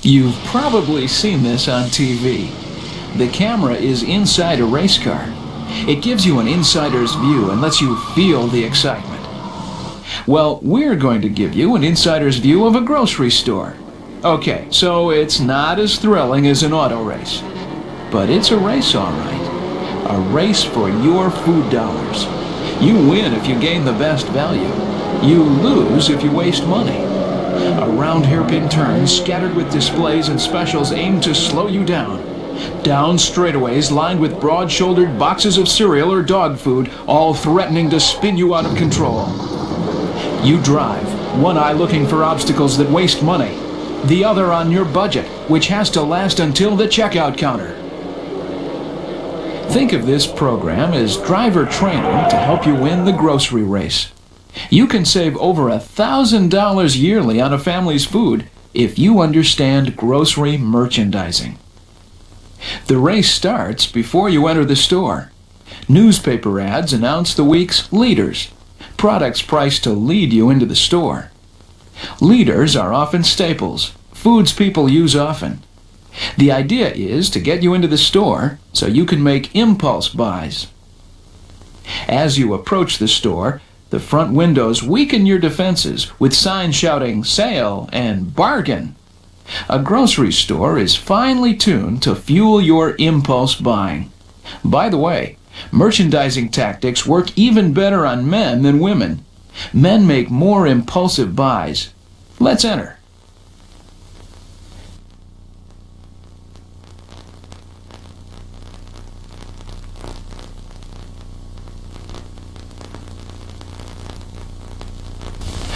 You've probably seen this on TV. The camera is inside a race car. It gives you an insider's view and lets you feel the excitement. Well, we're going to give you an insider's view of a grocery store. Okay, so it's not as thrilling as an auto race. But it's a race, all right. A race for your food dollars. You win if you gain the best value. You lose if you waste money. Around hairpin turns scattered with displays and specials aimed to slow you down. Down straightaways lined with broad-shouldered boxes of cereal or dog food, all threatening to spin you out of control. You drive, one eye looking for obstacles that waste money, the other on your budget, which has to last until the checkout counter. Think of this program as driver training to help you win the grocery race. You can save over $1,000 yearly on a family's food if you understand grocery merchandising. The race starts before you enter the store. Newspaper ads announce the week's leaders, products priced to lead you into the store. Leaders are often staples, foods people use often. The idea is to get you into the store so you can make impulse buys. As you approach the store, the front windows weaken your defenses with signs shouting sale and bargain. A grocery store is finely tuned to fuel your impulse buying. By the way, merchandising tactics work even better on men than women. Men make more impulsive buys. Let's enter.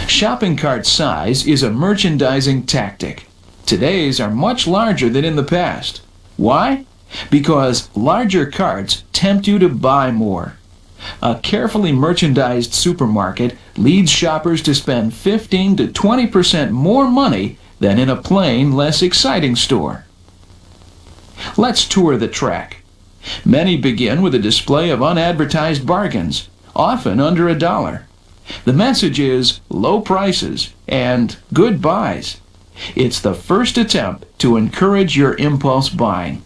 Shopping cart size is a merchandising tactic. Today's are much larger than in the past. Why? Because larger carts tempt you to buy more. A carefully merchandised supermarket leads shoppers to spend 15 to 20% more money than in a plain, less exciting store. Let's tour the track. Many begin with a display of unadvertised bargains, often under $1. The message is low prices and good buys. It's the first attempt to encourage your impulse buying.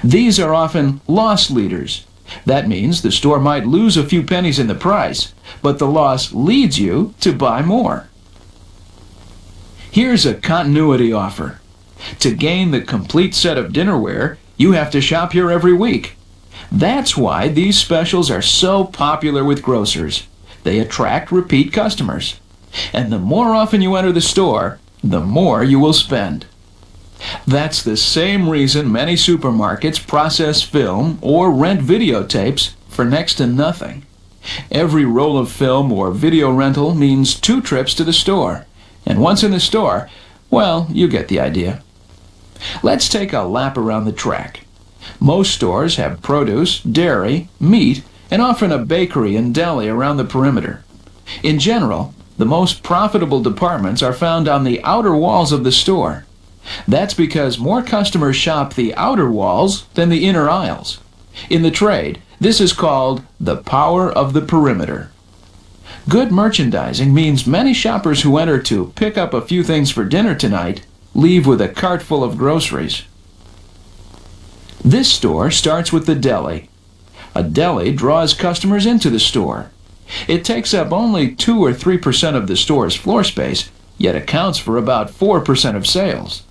These are often loss leaders. That means the store might lose a few pennies in the price, but the loss leads you to buy more. Here's a continuity offer. To gain the complete set of dinnerware, you have to shop here every week. That's why these specials are so popular with grocers. They attract repeat customers. And the more often you enter the store, the more you will spend. That's the same reason many supermarkets process film or rent videotapes for next to nothing. Every roll of film or video rental means 2 trips to the store. And once in the store, well, you get the idea. Let's take a lap around the track. Most stores have produce, dairy, meat, and often a bakery and deli around the perimeter. In general, the most profitable departments are found on the outer walls of the store. That's because more customers shop the outer walls than the inner aisles. In the trade, this is called the power of the perimeter. Good merchandising means many shoppers who enter to pick up a few things for dinner tonight leave with a cart full of groceries. This store starts with the deli. A deli draws customers into the store. It takes up only 2 or 3% of the store's floor space, yet accounts for about 4% of sales.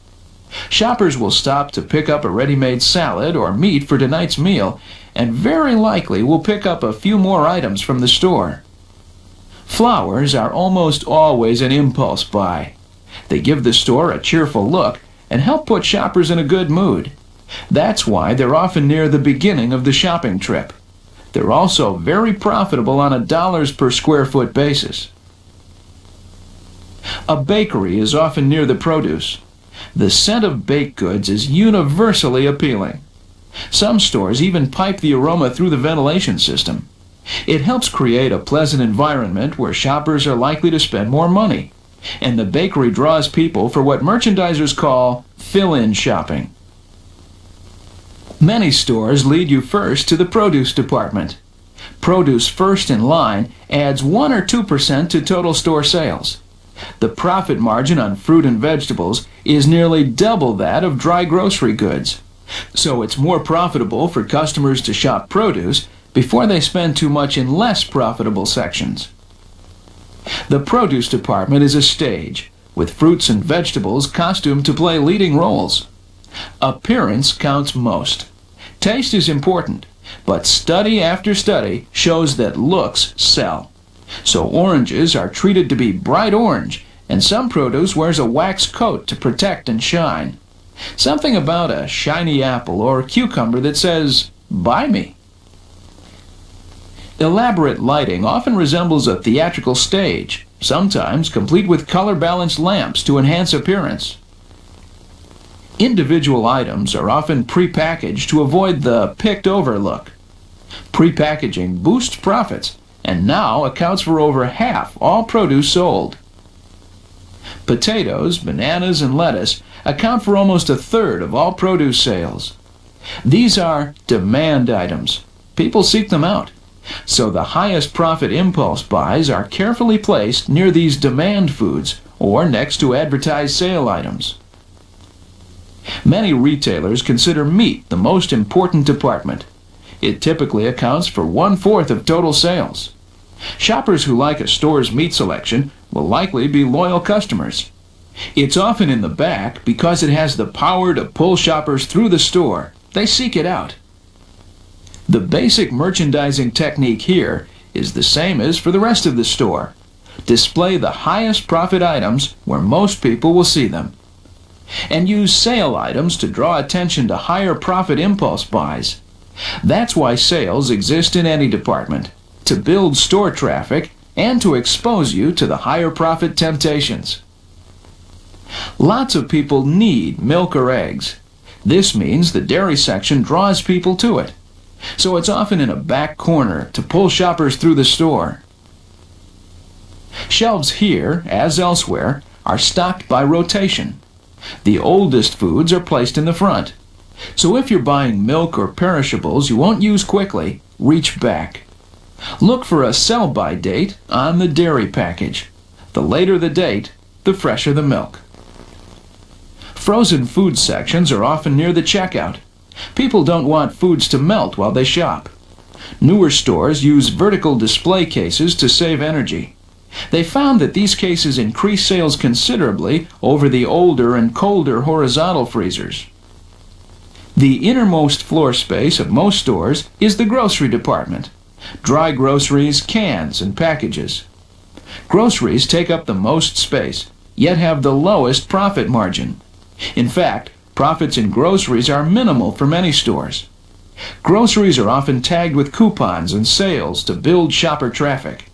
Shoppers will stop to pick up a ready-made salad or meat for tonight's meal, and very likely will pick up a few more items from the store. Flowers are almost always an impulse buy. They give the store a cheerful look and help put shoppers in a good mood. That's why they're often near the beginning of the shopping trip. They're also very profitable on a dollars per square foot basis. A bakery is often near the produce. The scent of baked goods is universally appealing. Some stores even pipe the aroma through the ventilation system. It helps create a pleasant environment where shoppers are likely to spend more money. And the bakery draws people for what merchandisers call fill-in shopping. Many stores lead you first to the produce department. Produce first in line adds 1 or 2% to total store sales. The profit margin on fruit and vegetables is nearly double that of dry grocery goods. So it's more profitable for customers to shop produce before they spend too much in less profitable sections. The produce department is a stage, with fruits and vegetables costumed to play leading roles. Appearance counts most. Taste is important, but study after study shows that looks sell. So oranges are treated to be bright orange, and some produce wears a wax coat to protect and shine. Something about a shiny apple or cucumber that says, "Buy me." Elaborate lighting often resembles a theatrical stage, sometimes complete with color-balanced lamps to enhance appearance. Individual items are often prepackaged to avoid the picked-over look. Prepackaging boosts profits and now accounts for over half all produce sold. Potatoes, bananas, and lettuce account for almost a third of all produce sales. These are demand items. People seek them out. So the highest profit impulse buys are carefully placed near these demand foods or next to advertised sale items. Many retailers consider meat the most important department. It typically accounts for 1/4 of total sales. Shoppers who like a store's meat selection will likely be loyal customers. It's often in the back because it has the power to pull shoppers through the store. They seek it out. The basic merchandising technique here is the same as for the rest of the store. Display the highest profit items where most people will see them. And use sale items to draw attention to higher profit impulse buys. That's why sales exist in any department, to build store traffic and to expose you to the higher profit temptations. Lots of people need milk or eggs. This means the dairy section draws people to it. So it's often in a back corner to pull shoppers through the store. Shelves here, as elsewhere, are stocked by rotation. The oldest foods are placed in the front. So if you're buying milk or perishables you won't use quickly, reach back. Look for a sell-by date on the dairy package. The later the date, the fresher the milk. Frozen food sections are often near the checkout. People don't want foods to melt while they shop. Newer stores use vertical display cases to save energy. They found that these cases increase sales considerably over the older and colder horizontal freezers. The innermost floor space of most stores is the grocery department. Dry groceries, cans, and packages. Groceries take up the most space, yet have the lowest profit margin. In fact, profits in groceries are minimal for many stores. Groceries are often tagged with coupons and sales to build shopper traffic.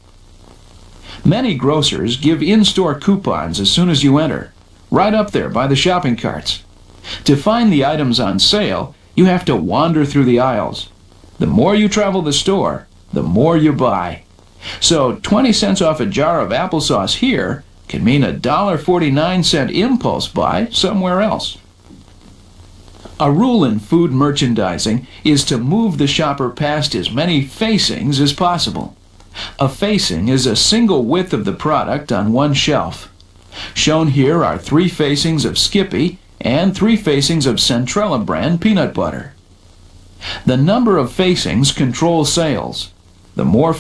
Many grocers give in-store coupons as soon as you enter, right up there by the shopping carts. To find the items on sale, you have to wander through the aisles. The more you travel the store, the more you buy. So 20 cents off a jar of applesauce here can mean a $1.49 impulse buy somewhere else. A rule in food merchandising is to move the shopper past as many facings as possible. A facing is a single width of the product on one shelf. Shown here are 3 facings of Skippy and 3 facings of Centrella brand peanut butter. The number of facings controls sales. The more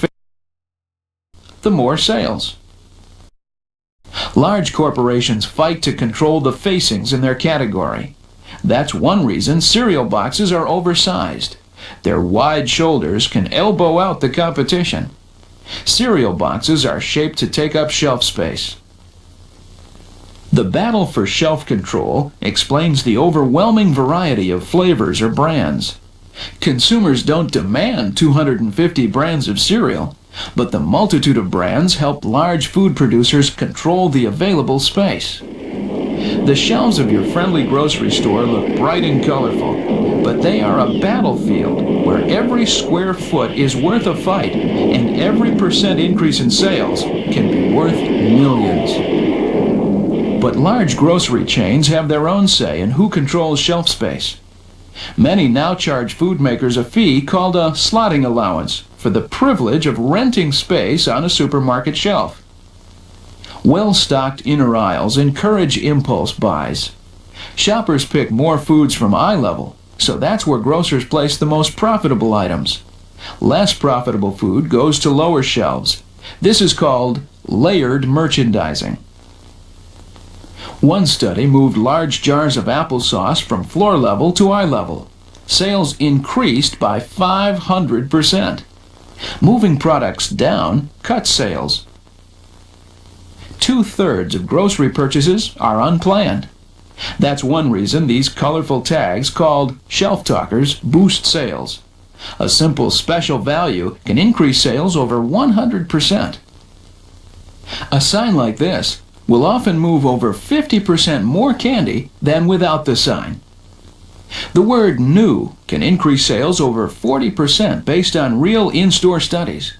sales. Large corporations fight to control the facings in their category. That's one reason cereal boxes are oversized. Their wide shoulders can elbow out the competition. Cereal boxes are shaped to take up shelf space. The battle for shelf control explains the overwhelming variety of flavors or brands. Consumers don't demand 250 brands of cereal, but the multitude of brands help large food producers control the available space. The shelves of your friendly grocery store look bright and colorful, but they are a battlefield where every square foot is worth a fight, and every % increase in sales can be worth millions. But large grocery chains have their own say in who controls shelf space. Many now charge food makers a fee called a slotting allowance for the privilege of renting space on a supermarket shelf. Well-stocked inner aisles encourage impulse buys. Shoppers pick more foods from eye level, so that's where grocers place the most profitable items. Less profitable food goes to lower shelves. This is called layered merchandising. One study moved large jars of applesauce from floor level to eye level. Sales increased by 500%. Moving products down cut sales. 2/3 of grocery purchases are unplanned. That's one reason these colorful tags called shelf talkers boost sales. A simple special value can increase sales over 100%. A sign like this will often move over 50% more candy than without the sign. The word new can increase sales over 40% based on real in-store studies.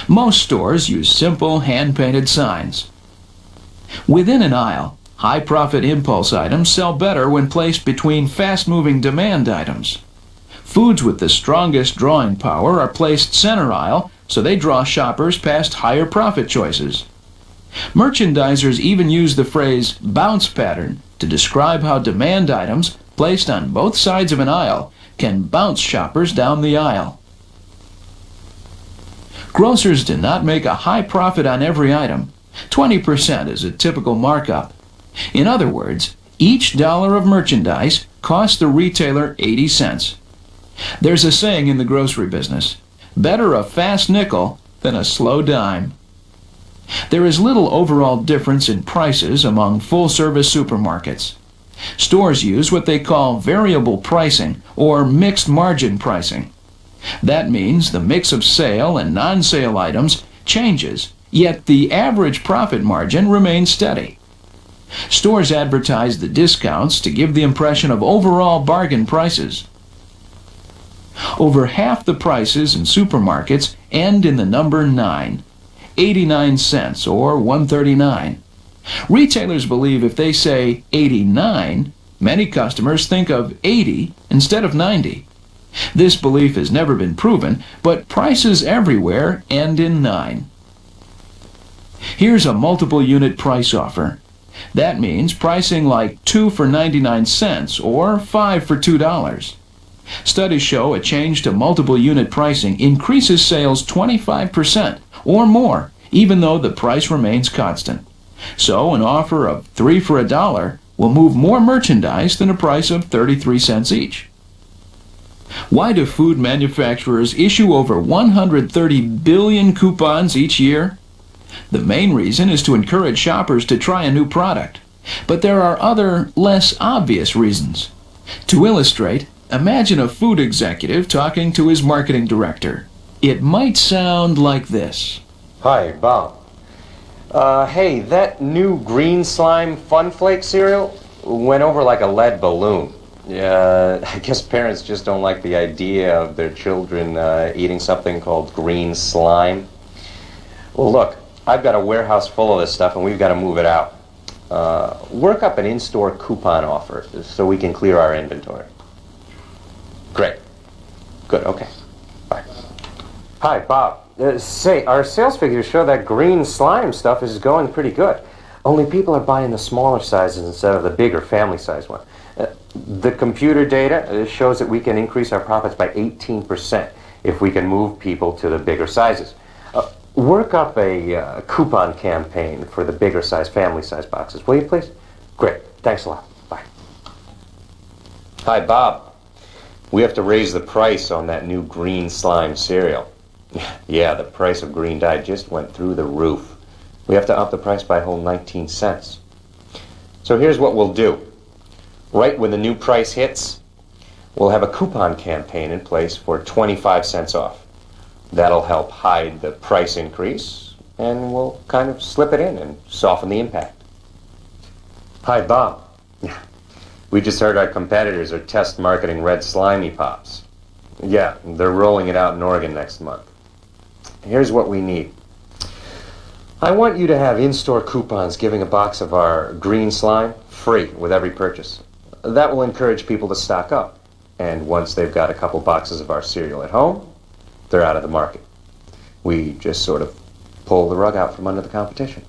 Most stores use simple hand-painted signs. Within an aisle, high-profit impulse items sell better when placed between fast-moving demand items. Foods with the strongest drawing power are placed center aisle, so they draw shoppers past higher profit choices. Merchandisers even use the phrase bounce pattern to describe how demand items placed on both sides of an aisle can bounce shoppers down the aisle. Grocers do not make a high profit on every item. 20% is a typical markup. In other words, each dollar of merchandise costs the retailer 80 cents. There's a saying in the grocery business, better a fast nickel than a slow dime. There is little overall difference in prices among full-service supermarkets. Stores use what they call variable pricing or mixed margin pricing. That means the mix of sale and non-sale items changes, yet the average profit margin remains steady. Stores advertise the discounts to give the impression of overall bargain prices. Over half the prices in supermarkets end in the number 9, 89 cents or 139. Retailers believe if they say 89, many customers think of 80 instead of 90. This belief has never been proven, but prices everywhere end in 9. Here's a multiple unit price offer. That means pricing like 2 for 99 cents or 5 for $2. Studies show a change to multiple unit pricing increases sales 25% or more, even though the price remains constant. So an offer of 3 for $1 will move more merchandise than a price of 33 cents each. Why do food manufacturers issue over 130 billion coupons each year? The main reason is to encourage shoppers to try a new product. But there are other, less obvious reasons. To illustrate, imagine a food executive talking to his marketing director. It might sound like this. Hi, Bob. Hey, that new green slime Fun Flake cereal went over like a lead balloon. I guess parents just don't like the idea of their children eating something called green slime. Well, look, I've got a warehouse full of this stuff and we've got to move it out. Work up an in-store coupon offer so we can clear our inventory. Great. Good, okay. Bye. Hi, Bob. Say, our sales figures show that green slime stuff is going pretty good. Only people are buying the smaller sizes instead of the bigger family size one. The computer data shows that we can increase our profits by 18% if we can move people to the bigger sizes. Work up a coupon campaign for the bigger size family size boxes, will you please? Great. Thanks a lot. Bye. Hi, Bob. We have to raise the price on that new green slime cereal. Yeah, the price of green dye just went through the roof. We have to up the price by a whole 19 cents. So here's what we'll do. Right when the new price hits, we'll have a coupon campaign in place for 25 cents off. That'll help hide the price increase, and we'll kind of slip it in and soften the impact. Hi, Bob. We just heard our competitors are test marketing red slimy pops. Yeah, they're rolling it out in Oregon next month. Here's what we need. I want you to have in-store coupons giving a box of our green slime free with every purchase. That will encourage people to stock up. And once they've got a couple boxes of our cereal at home, they're out of the market. We just sort of pull the rug out from under the competition.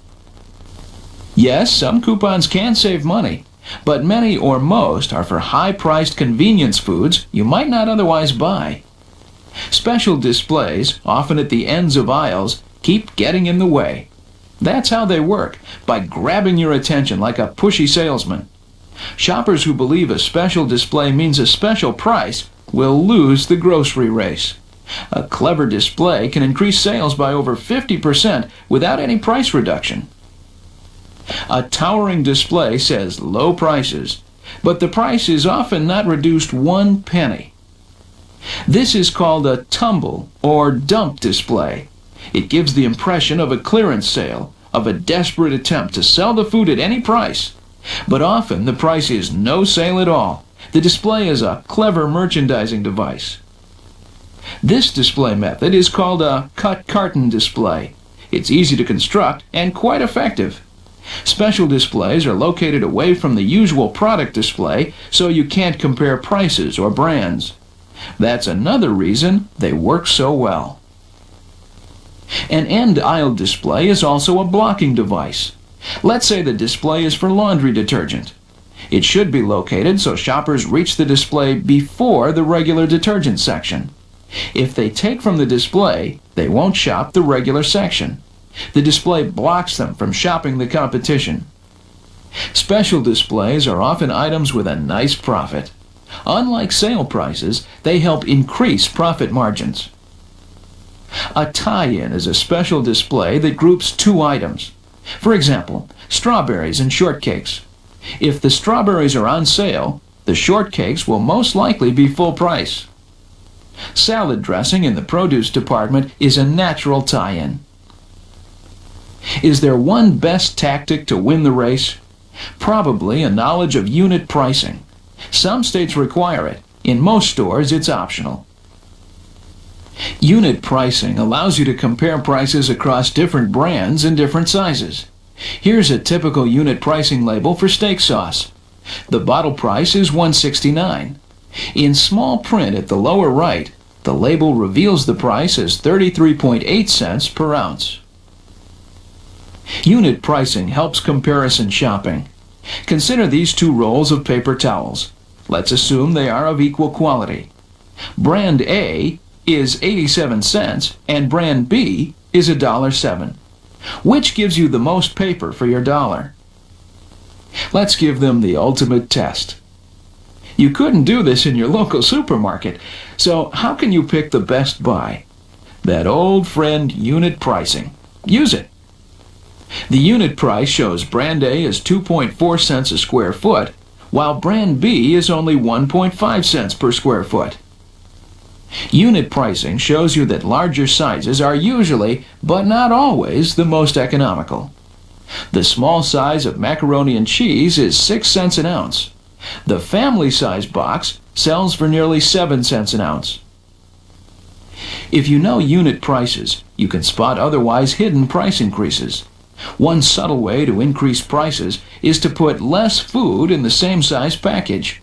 Yes, some coupons can save money, but many or most are for high-priced convenience foods you might not otherwise buy. Special displays, often at the ends of aisles, keep getting in the way. That's how they work, by grabbing your attention like a pushy salesman. Shoppers who believe a special display means a special price will lose the grocery race. A clever display can increase sales by over 50% without any price reduction. A towering display says low prices, but the price is often not reduced 1 penny. This is called a tumble or dump display. It gives the impression of a clearance sale, of a desperate attempt to sell the food at any price. But often the price is no sale at all. The display is a clever merchandising device. This display method is called a cut carton display. It's easy to construct and quite effective. Special displays are located away from the usual product display, so you can't compare prices or brands. That's another reason they work so well. An end aisle display is also a blocking device. Let's say the display is for laundry detergent. It should be located so shoppers reach the display before the regular detergent section. If they take from the display, they won't shop the regular section. The display blocks them from shopping the competition. Special displays are often items with a nice profit. Unlike sale prices, they help increase profit margins. A tie-in is a special display that groups two items. For example, strawberries and shortcakes. If the strawberries are on sale, the shortcakes will most likely be full price. Salad dressing in the produce department is a natural tie-in. Is there one best tactic to win the race? Probably a knowledge of unit pricing. Some states require it. In most stores, it's optional. Unit pricing allows you to compare prices across different brands and different sizes. Here's a typical unit pricing label for steak sauce. The bottle price is $1.69. In small print at the lower right, the label reveals the price as 33.8 cents per ounce. Unit pricing helps comparison shopping. Consider these two rolls of paper towels. Let's assume they are of equal quality. Brand A is 87 cents and brand B is $1.07. Which gives you the most paper for your dollar? Let's give them the ultimate test. You couldn't do this in your local supermarket, so how can you pick the best buy? That old friend, unit pricing. Use it. The unit price shows brand A is 2.4 cents a square foot, while brand B is only 1.5 cents per square foot. Unit pricing shows you that larger sizes are usually, but not always, the most economical. The small size of macaroni and cheese is 6 cents an ounce. The family size box sells for nearly 7 cents an ounce. If you know unit prices, you can spot otherwise hidden price increases. One subtle way to increase prices is to put less food in the same size package.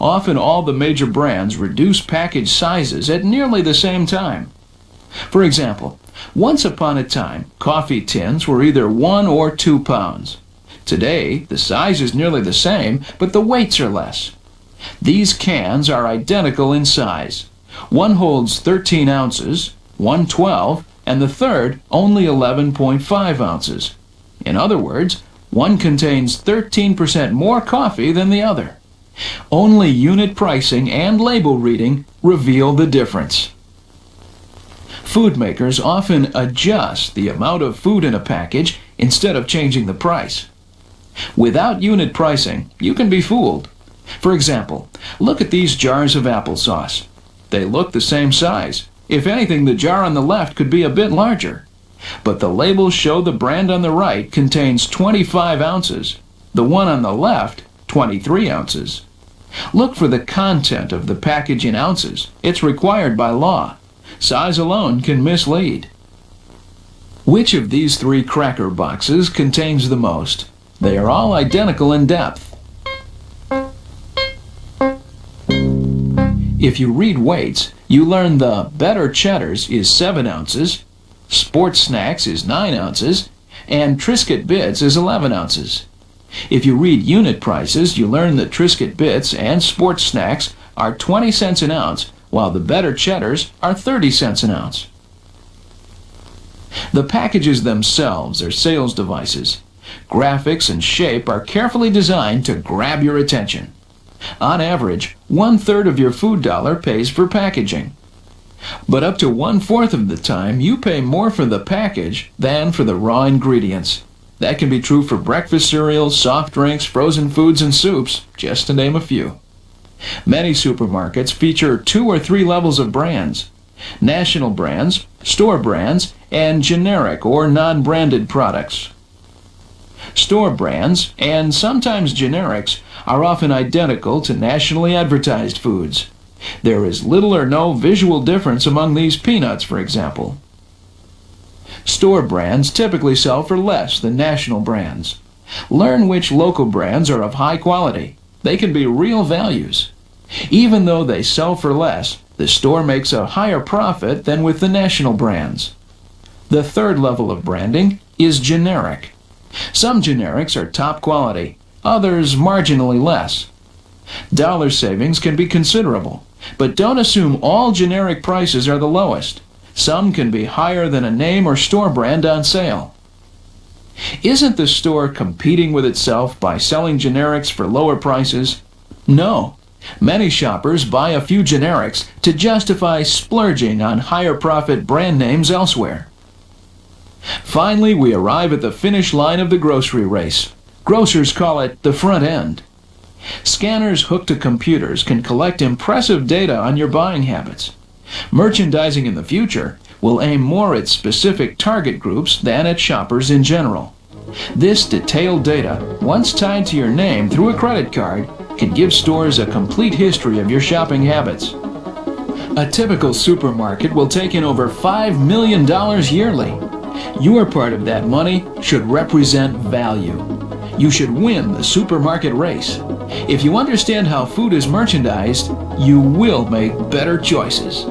Often all the major brands reduce package sizes at nearly the same time. For example, once upon a time, coffee tins were either 1 or 2 pounds. Today, the size is nearly the same, but the weights are less. These cans are identical in size. One holds 13 ounces, one 12, and the third only 11.5 ounces. In other words, one contains 13% more coffee than the other. Only unit pricing and label reading reveal the difference. Food makers often adjust the amount of food in a package instead of changing the price. Without unit pricing, you can be fooled. For example, look at these jars of applesauce. They look the same size. If anything, the jar on the left could be a bit larger. But the labels show the brand on the right contains 25 ounces. The one on the left, 23 ounces. Look for the content of the package in ounces. It's required by law. Size alone can mislead. Which of these 3 cracker boxes contains the most? They are all identical in depth. If you read weights, you learn the Better Cheddar's is 7 ounces, Sports Snacks is 9 ounces, and Triscuit Bits is 11 ounces. If you read unit prices, you learn that Triscuit Bits and sports snacks are 20 cents an ounce, while the better cheddars are 30 cents an ounce. The packages themselves are sales devices. Graphics and shape are carefully designed to grab your attention. On average, 1/3 of your food dollar pays for packaging. But up to 1/4 of the time, you pay more for the package than for the raw ingredients. That can be true for breakfast cereals, soft drinks, frozen foods, and soups, just to name a few. Many supermarkets feature 2 or 3 levels of brands: national brands, store brands, and generic or non-branded products. Store brands, and sometimes generics, are often identical to nationally advertised foods. There is little or no visual difference among these peanuts, for example. Store brands typically sell for less than national brands. Learn which local brands are of high quality. They can be real values. Even though they sell for less, the store makes a higher profit than with the national brands. The third level of branding is generic. Some generics are top quality, others marginally less. Dollar savings can be considerable, but don't assume all generic prices are the lowest. Some can be higher than a name or store brand on sale. Isn't the store competing with itself by selling generics for lower prices? No. Many shoppers buy a few generics to justify splurging on higher profit brand names elsewhere. Finally, we arrive at the finish line of the grocery race. Grocers call it the front end. Scanners hooked to computers can collect impressive data on your buying habits. Merchandising in the future will aim more at specific target groups than at shoppers in general. This detailed data, once tied to your name through a credit card, can give stores a complete history of your shopping habits. A typical supermarket will take in over $5 million yearly. Your part of that money should represent value. You should win the supermarket race. If you understand how food is merchandised, you will make better choices.